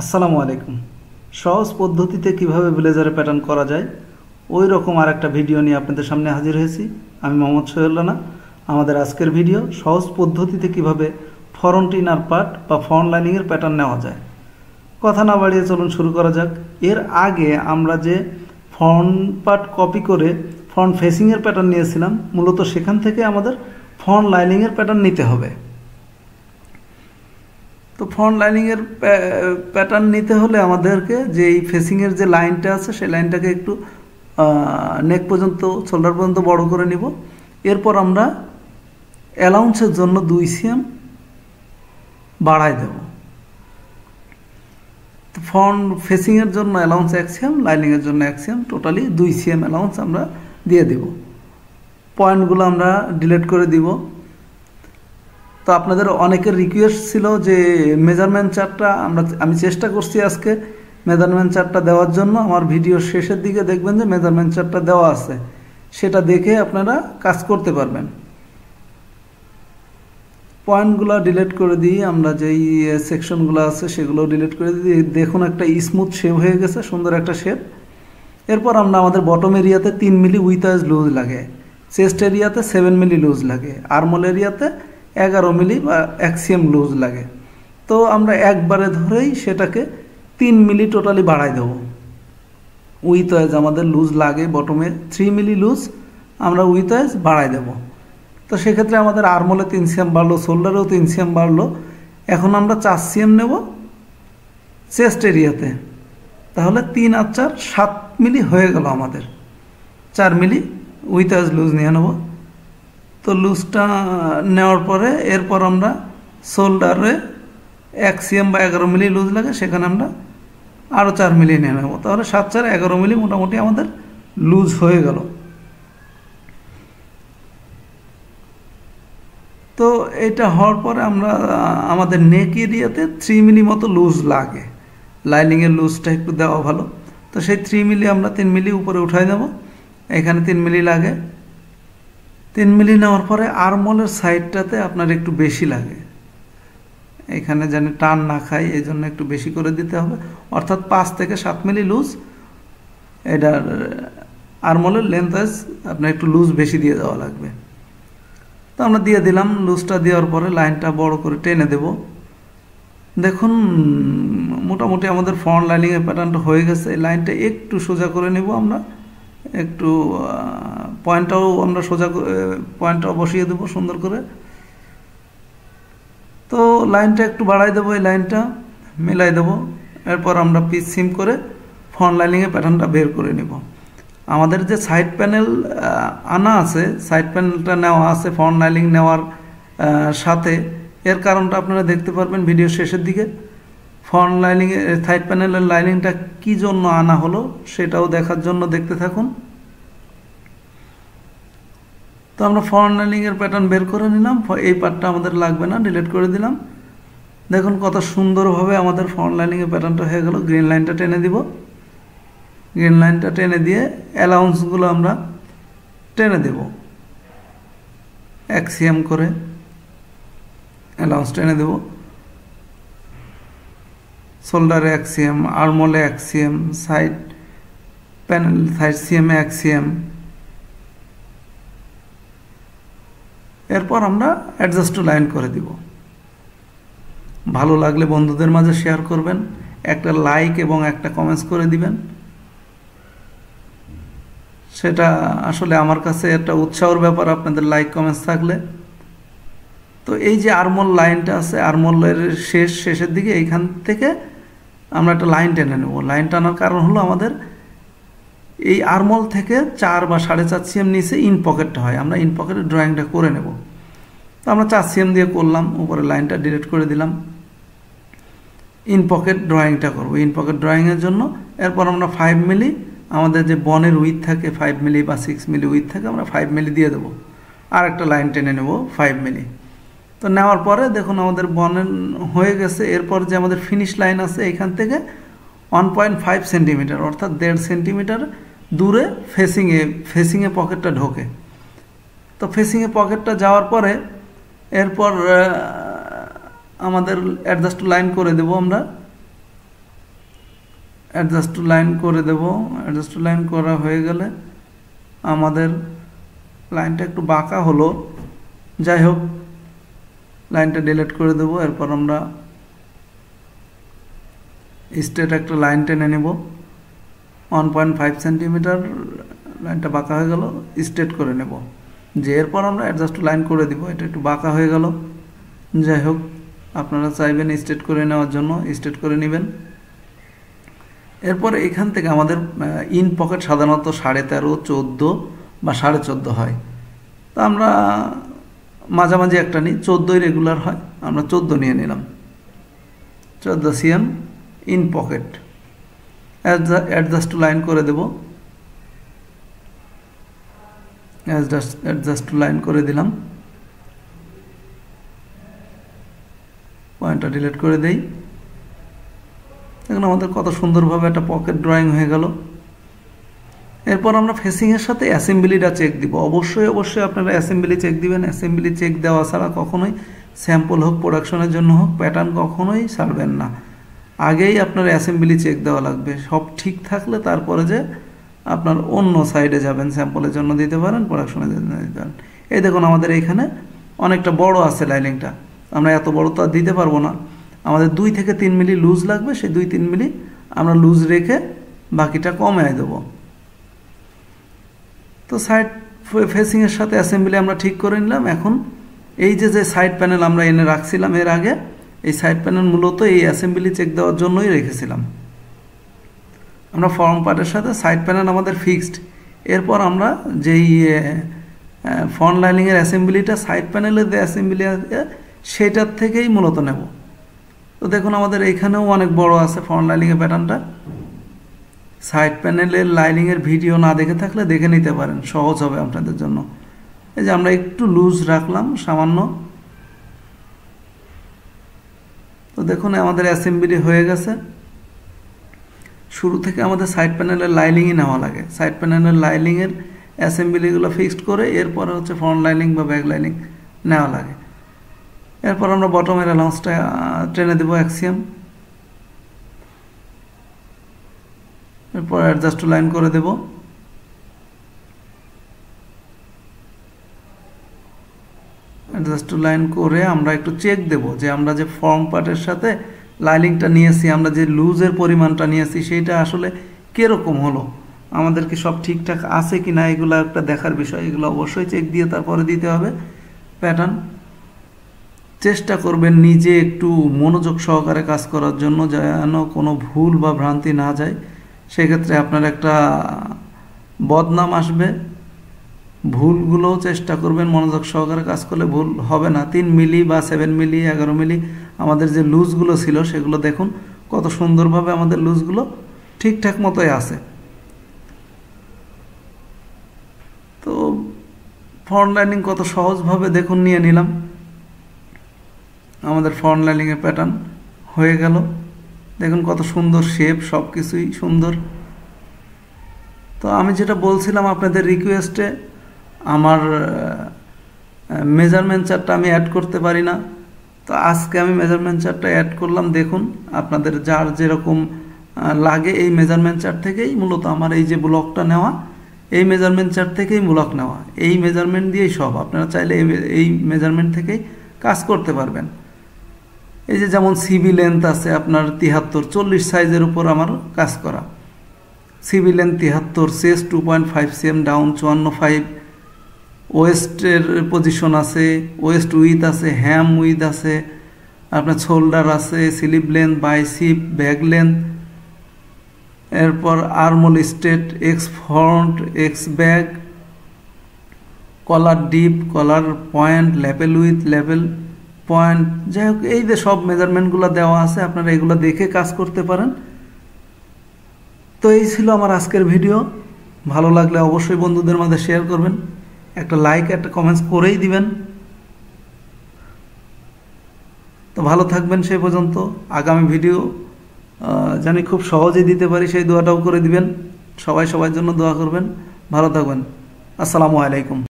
আসসালামু আলাইকুম। সহজ পদ্ধতিতে কিভাবে ব্লেজারে প্যাটার্ন করা যায় ওই রকম আর একটা ভিডিও নিয়ে আপনাদের সামনে হাজির হয়েছি। আমি মোহাম্মদ সোহেল রানা। আমাদের আজকের ভিডিও সহজ পদ্ধতিতে কিভাবে ফ্রন্ট ইনার পার্ট বা ফ্রন্ট লাইনিংয়ের প্যাটার্ন নেওয়া যায়। কথা না বাড়িয়ে চলুন শুরু করা যাক। এর আগে আমরা যে ফ্রন্ট পার্ট কপি করে ফ্রন্ট ফেসিংয়ের প্যাটার্ন নিয়েছিলাম, মূলত সেখান থেকে আমাদের ফ্রন্ট লাইনিংয়ের প্যাটার্ন নিতে হবে। তো ফ্রন্ট লাইনিংয়ের প্যাটার্ন নিতে হলে আমাদেরকে যে এই ফেসিংয়ের যে লাইনটা আছে সেই লাইনটাকে একটু নেক পর্যন্ত, শোল্ডার পর্যন্ত বড় করে নিব। এরপর আমরা অ্যালাউন্সের জন্য 2 সিএম বাড়াই দেব। তো ফ্রন্ট ফেসিংয়ের জন্য অ্যালাউন্স 1 সিএম, লাইনিংয়ের জন্য 1 সিএম, টোটালি 2 সিএম অ্যালাউন্স আমরা দিয়ে দেব। পয়েন্টগুলো আমরা ডিলিট করে দিব। তো আপনাদের অনেকের রিকোয়েস্ট ছিল যে মেজারমেন্ট চার্টটা আমি চেষ্টা করছি আজকে মেজারমেন্ট চার্টটা দেওয়ার জন্য। আমার ভিডিওর শেষের দিকে দেখবেন যে মেজারমেন্ট চার্টটা দেওয়া আছে, সেটা দেখে আপনারা কাজ করতে পারবেন। পয়েন্টগুলো ডিলিট করে দিই, আমরা যেই সেকশনগুলো আছে সেগুলো ডিলিট করে দিই। দেখুন একটা স্মুথ শেপ হয়ে গেছে, সুন্দর একটা শেপ। এরপর আমরা আমাদের বটম এরিয়াতে 3 মিলি উইথ আইজ লুজ লাগে, চেস্ট এরিয়াতে 7 মিলি লুজ লাগে, আর্মল এরিয়াতে 11 মিলি বা 1 সিএম লুজ লাগে। তো আমরা একবারে ধরেই সেটাকে 3 মিলি টোটালি বাড়াই দেব। উইথ ওয়েজ আমাদের লুজ লাগে বটমে 3 মিলি লুজ, আমরা উইথ ওয়েজ বাড়াই দেব। তো সেক্ষেত্রে আমাদের আর্মলে 3 সিএম বাড়লো, শোল্ডারেও 3 সিএম বাড়লো। এখন আমরা 4 সিএম নেব চেস্ট এরিয়াতে, তাহলে 3 আর 4 7 মিলি হয়ে গেল আমাদের। 4 মিলি উইথ ওয়েজ লুজ নিয়ে নেব। তো লুজটা নেওয়ার পরে এরপর আমরা শোল্ডারে 1 সিএম বা 11 মিলি লুজ লাগে, সেখানে আমরা আরও 4 মিলি নিয়ে নেব। তাহলে 7 4 11 মিলি মোটামুটি আমাদের লুজ হয়ে গেল। তো এটা হওয়ার পরে আমরা আমাদের নেক এরিয়াতে 3 মিলি মতো লুজ লাগে, লাইনিংয়ের লুজটা একটু দেওয়া ভালো। তো সেই 3 মিলি আমরা 3 মিলি উপরে উঠাই দেব। এখানে 3 মিলি লাগে। 3 মিলি নেওয়ার পরে আর্মলের সাইডটাতে আপনার একটু বেশি লাগে, এখানে যেন টান না খাই, এই জন্য একটু বেশি করে দিতে হবে। অর্থাৎ 5 থেকে 7 মিলি লুজ এটার আর্মলের লেন্থ ওয়াইজ আপনার একটু লুজ বেশি দিয়ে দেওয়া লাগবে। তো আমরা দিয়ে দিলাম। লুজটা দেওয়ার পরে লাইনটা বড় করে টেনে দেব। দেখুন মোটামুটি আমাদের ফ্রন্ট লাইনিংয়ের প্যাটার্নটা হয়ে গেছে। এই লাইনটা একটু সোজা করে নেব আমরা, একটু পয়েন্টটাও আমরা সোজা পয়েন্টটাও বসিয়ে দেবো সুন্দর করে। তো লাইনটা একটু বাড়াই দেবো, এই লাইনটা মিলাই দেবো। এরপর আমরা পিচ সিম করে ফ্রন্ট লাইনিংয়ের প্যাটার্নটা বের করে নেব। আমাদের যে সাইড প্যানেল আনা আছে, সাইড প্যানেলটা নেওয়া আছে ফ্রন্ট লাইনিং নেওয়ার সাথে, এর কারণটা আপনারা দেখতে পারবেন ভিডিও শেষের দিকে। ফ্রন্ট লাইনিংয়ের সাইড প্যানেলের লাইনিংটা কী জন্য আনা হলো সেটাও দেখার জন্য দেখতে থাকুন। তো আমরা ফ্রন্ট লাইনিংয়ের প্যাটার্ন বের করে নিলাম। এই পার্টটা আমাদের লাগবে না, ডিলিট করে দিলাম। দেখুন কত সুন্দরভাবে আমাদের ফ্রন্ট লাইনিংয়ের প্যাটার্নটা হয়ে গেল। গ্রিন লাইনটা টেনে দিব। গ্রিন লাইনটা টেনে দিয়ে অ্যালাউন্সগুলো আমরা টেনে দেব 1 সিএম করে, অ্যালাউন্স টেনে দেব। শোল্ডারে 1 সিএম, আর্মলে 1 সিএম, সাইড প্যানেল সাইড সিএমে 1 সিএম। এরপর আমরা অ্যাডজাস্ট টু লাইন করে দিব। ভালো লাগলে বন্ধুদের মাঝে শেয়ার করবেন, একটা লাইক এবং একটা কমেন্টস করে দিবেন। সেটা আসলে আমার কাছে একটা উৎসাহের ব্যাপার, আপনাদের লাইক কমেন্টস থাকলে। তো এই যে আর্মল লাইনটা আছে, আর্মলের শেষের দিকে এইখান থেকে আমরা একটা লাইন টেনে নেব। লাইন টানার কারণ হলো আমাদের এই আর্মল থেকে 4 বা 4.5 সিএম নিচে ইন পকেটটা হয়, আমরা ইন পকেটের ড্রয়িংটা করে নেব। তো আমরা 4 সিএম দিয়ে করলাম, উপরে লাইনটা ডিলিট করে দিলাম। ইন পকেট ড্রয়িংটা করব, ইন পকেট ড্রয়িংয়ের জন্য। এরপর আমরা 5 মিলি আমাদের যে বনের উইথ থাকে 5 মিলি বা 6 মিলি উইথ থাকে, আমরা 5 মিলি দিয়ে দেবো। আর একটা লাইন টেনে নেব 5 মিলি। তো নেওয়ার পরে দেখুন আমাদের বনের হয়ে গেছে। এরপর যে আমাদের ফিনিশ লাইন আছে এখান থেকে 1.5 সেন্টিমিটার অর্থাৎ 1.5 সেন্টিমিটার দূরে ফেসিংয়ে পকেটটা ঢোকে। তো ফেসিংয়ে পকেটটা যাওয়ার পরে এরপর আমাদের অ্যাডজাস্ট লাইন করে দেব আমরা অ্যাডজাস্ট টু লাইন করে দেব। অ্যাডজাস্ট টু লাইন করা হয়ে গেলে আমাদের লাইনটা একটু বাঁকা হলো, যাই হোক লাইনটা ডিলিট করে দেব। এরপর আমরা স্ট্রেট একটা লাইন টেনে নেব 1.5 সেন্টিমিটার, লাইনটা বাঁকা হয়ে গেল, স্ট্রেট করে নেব। যে এরপর আমরা অ্যাডজাস্ট টু লাইন করে দিব। এটা একটু বাঁকা হয়ে গেল, যাই হোক আপনারা চাইবেন স্ট্রেট করে নেওয়ার জন্য, স্ট্রেট করে নেবেন। এরপর এখান থেকে আমাদের ইন পকেট সাধারণত 13.5, 14 বা 14.5 হয়। তো আমরা মাঝামাঝি একটা নিই, 14ই রেগুলার হয়, আমরা 14 নিয়ে নিলাম। 14 cm in pocket. Adjust to line করে দেব। অ্যাডজাস্ট টু লাইন করে দিলাম, পয়েন্টটা ডিলিট করে দেই। এখন আমাদের কত সুন্দরভাবে একটা পকেট ড্রয়িং হয়ে গেল। এরপর আমরা ফেসিংয়ের সাথে অ্যাসেম্বলিটা চেক দিব। অবশ্যই আপনারা অ্যাসেম্বলি চেক দিবেন। অ্যাসেম্বলি চেক দেওয়া ছাড়া কখনোই স্যাম্পল হোক, প্রোডাকশনের জন্য হোক, প্যাটার্ন কখনোই ছাড়বেন না। আগেই আপনার অ্যাসেম্বলি চেক দেওয়া লাগবে। সব ঠিক থাকলে তারপরে যে আপনার অন্য সাইডে যাবেন, স্যাম্পলের জন্য দিতে পারেন, প্রোডাকশনের জন্য দিতে পারেন। এই দেখুন আমাদের এইখানে অনেকটা বড় আছে লাইনিংটা, আমরা এত বড় তো আর দিতে পারবো না। আমাদের 2 থেকে 3 মিলি লুজ লাগবে, সেই 2-3 মিলি আমরা লুজ রেখে বাকিটা কমিয়ে দেবো। তো সাইড ফেসিংয়ের সাথে অ্যাসেম্বলি আমরা ঠিক করে নিলাম। এখন এই যে সাইড প্যানেল আমরা এনে রাখছিলাম এর আগে, এই সাইড প্যানেল মূলত এই অ্যাসেম্বলি চেক দেওয়ার জন্যই রেখেছিলাম। আমরা ফর্ম পার্টের সাথে সাইড প্যানেল আমাদের ফিক্সড। এরপর আমরা যেই ফ্রন্ট লাইনিংয়ের অ্যাসেম্বলিটা সাইড প্যানেলের যে অ্যাসেম্বলি আছে সেটার থেকেই মূলত নেব। তো দেখুন আমাদের এইখানেও অনেক বড় আছে ফ্রন্ট লাইনিংয়ের প্যাটার্নটা। সাইড প্যানেলের লাইনিংয়ের ভিডিও না দেখে থাকলে দেখে নিতে পারেন, সহজ হবে আপনাদের জন্য। এই যে আমরা একটু লুজ রাখলাম সামান্য। তো দেখুন আমাদের অ্যাসেম্বলি হয়ে গেছে। শুরু থেকে আমাদের সাইড প্যানেলের লাইনিংই নেওয়া লাগে। সাইড প্যানেলের লাইনিংয়ের অ্যাসেম্বলিগুলো ফিক্সড করে এরপরে হচ্ছে ফ্রন্ট লাইনিং বা ব্যাক লাইনিং নেওয়া লাগে। এরপর আমরা বটমের অ্যালাউন্সটা টেনে দেবো 1 cm। এরপর অ্যাডজাস্ট টু লাইন করে দেব। অ্যাডজাস্ট টু লাইন করে আমরা একটু চেক দেব যে আমরা যে ফর্ম পার্টের সাথে লাইনিংটা নিয়েছি, আমরা যে লুজের পরিমাণটা নিয়েছি সেইটা আসলে কীরকম হলো, আমাদের কি সব ঠিকঠাক আছে কি না, এগুলো একটা দেখার বিষয়। এগুলো অবশ্যই চেক দিয়ে তারপরে দিতে হবে প্যাটার্ন। চেষ্টা করবেন নিজে একটু মনোযোগ সহকারে কাজ করার জন্য, যেন কোনো ভুল বা ভ্রান্তি না যায়। সেক্ষেত্রে আপনার একটা বদনাম আসবে। ভুলগুলো চেষ্টা করবেন মনোযোগ সহকারে কাজ করলে ভুল হবে না। 3 মিলি বা 7 মিলি 11 মিলি আমাদের যে লুজগুলো ছিল সেগুলো দেখুন কত সুন্দরভাবে আমাদের লুজগুলো ঠিকঠাক মতোই আছে। তো ফ্রন্ট লাইনিং কত সহজভাবে দেখুন নিয়ে নিলাম। আমাদের ফ্রন্ট লাইনিংয়ের প্যাটার্ন হয়ে গেল। দেখুন কত সুন্দর শেপ, সব কিছুই সুন্দর। তো আমি যেটা বলছিলাম আপনাদের রিকোয়েস্টে, আমার মেজারমেন্ট চার্টটা আমি অ্যাড করতে পারি না। তো আজকে আমি মেজারমেন্ট চার্টটা অ্যাড করলাম। দেখুন আপনাদের যার যেরকম লাগে এই মেজারমেন্ট চার্ট থেকেই মূলত আমার এই যে ব্লকটা নেওয়া, এই মেজারমেন্ট চার্ট থেকেই ব্লক নেওয়া, এই মেজারমেন্ট দিয়েই সব। আপনারা চাইলে এই মেজারমেন্ট থেকেই কাজ করতে পারবেন। এই যে যেমন সিবি লেন্থ আছে আপনার 73, 40 সাইজের উপর আমার কাজ করা। CB length 73, chest 2.5 cm down 54.5, ওয়েস্টের পজিশন আছে, ওয়েস্ট উইথ আছে, হ্যাম উইথ আছে, আপনার শোল্ডার আছে, sleeve length, bicep, back length, এরপর armhole straight, X front, X back, collar deep, collar point, level width, level point, যাই হোক এই যে সব মেজারমেন্টগুলো দেওয়া আছে, আপনারা এগুলো দেখে কাজ করতে পারেন। তো এই ছিল আমার আজকের ভিডিও। ভালো লাগলে অবশ্যই বন্ধুদের মাঝে শেয়ার করবেন, একটা লাইক একটা কমেন্টস করেই দিবেন। তো ভালো থাকবেন সেই পর্যন্ত। আগামী ভিডিও জানি খুব সহজেই দিতে পারি, সেই দোয়াটাও করে দিবেন। সবাই সবার জন্য দোয়া করবেন। ভালো থাকবেন। আসসালামু আলাইকুম।